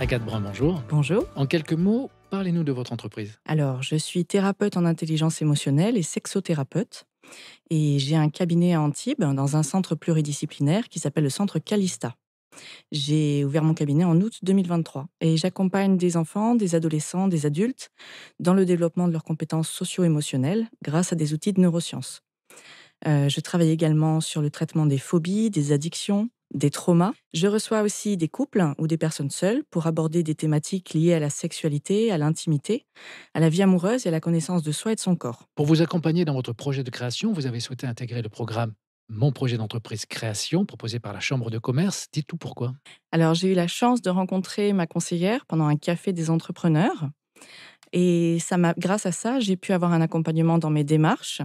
Agathe Brun, bonjour. Bonjour. En quelques mots, parlez-nous de votre entreprise. Alors, je suis thérapeute en intelligence émotionnelle et sexothérapeute. Et j'ai un cabinet à Antibes, dans un centre pluridisciplinaire qui s'appelle le centre Calista. J'ai ouvert mon cabinet en août 2023 et j'accompagne des enfants, des adolescents, des adultes dans le développement de leurs compétences socio-émotionnelles grâce à des outils de neurosciences. Je travaille également sur le traitement des phobies, des addictions, des traumas. Je reçois aussi des couples ou des personnes seules pour aborder des thématiques liées à la sexualité, à l'intimité, à la vie amoureuse et à la connaissance de soi et de son corps. Pour vous accompagner dans votre projet de création, vous avez souhaité intégrer le programme Mon projet d'entreprise création proposé par la Chambre de commerce. Dites tout pourquoi. Alors, j'ai eu la chance de rencontrer ma conseillère pendant un café des entrepreneurs. Et grâce à ça, j'ai pu avoir un accompagnement dans mes démarches.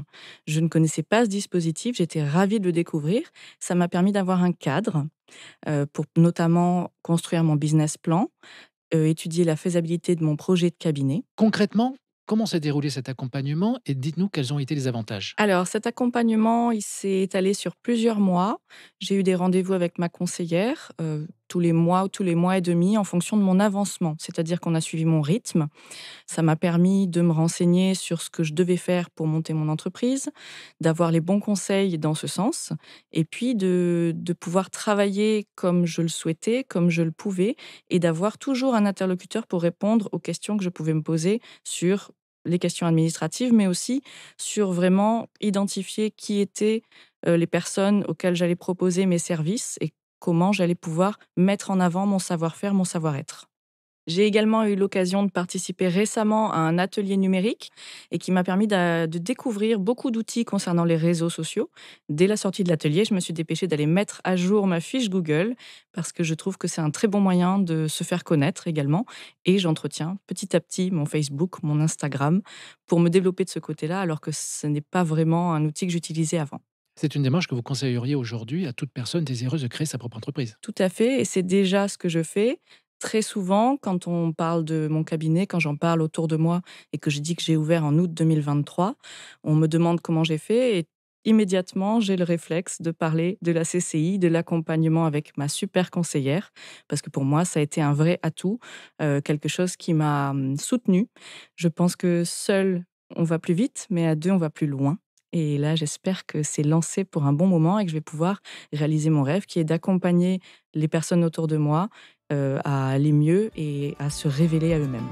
Je ne connaissais pas ce dispositif, j'étais ravie de le découvrir. Ça m'a permis d'avoir un cadre pour notamment construire mon business plan, étudier la faisabilité de mon projet de cabinet. Concrètement, comment s'est déroulé cet accompagnement et dites-nous quels ont été les avantages. Alors, cet accompagnement, il s'est étalé sur plusieurs mois. J'ai eu des rendez-vous avec ma conseillère tous les mois ou tous les mois et demi en fonction de mon avancement. C'est-à-dire qu'on a suivi mon rythme. Ça m'a permis de me renseigner sur ce que je devais faire pour monter mon entreprise, d'avoir les bons conseils dans ce sens, et puis de pouvoir travailler comme je le souhaitais, comme je le pouvais, et d'avoir toujours un interlocuteur pour répondre aux questions que je pouvais me poser sur les questions administratives, mais aussi sur vraiment identifier qui étaient les personnes auxquelles j'allais proposer mes services et comment j'allais pouvoir mettre en avant mon savoir-faire, mon savoir-être. J'ai également eu l'occasion de participer récemment à un atelier numérique et qui m'a permis de découvrir beaucoup d'outils concernant les réseaux sociaux. Dès la sortie de l'atelier, je me suis dépêchée d'aller mettre à jour ma fiche Google parce que je trouve que c'est un très bon moyen de se faire connaître également. Et j'entretiens petit à petit mon Facebook, mon Instagram pour me développer de ce côté-là alors que ce n'est pas vraiment un outil que j'utilisais avant. C'est une démarche que vous conseilleriez aujourd'hui à toute personne désireuse de créer sa propre entreprise. Tout à fait, et c'est déjà ce que je fais. Très souvent, quand on parle de mon cabinet, quand j'en parle autour de moi et que je dis que j'ai ouvert en août 2023, on me demande comment j'ai fait et immédiatement, j'ai le réflexe de parler de la CCI, de l'accompagnement avec ma super conseillère, parce que pour moi, ça a été un vrai atout, quelque chose qui m'a soutenue. Je pense que seul, on va plus vite, mais à deux, on va plus loin. Et là, j'espère que c'est lancé pour un bon moment et que je vais pouvoir réaliser mon rêve qui est d'accompagner les personnes autour de moi, à aller mieux et à se révéler à eux-mêmes.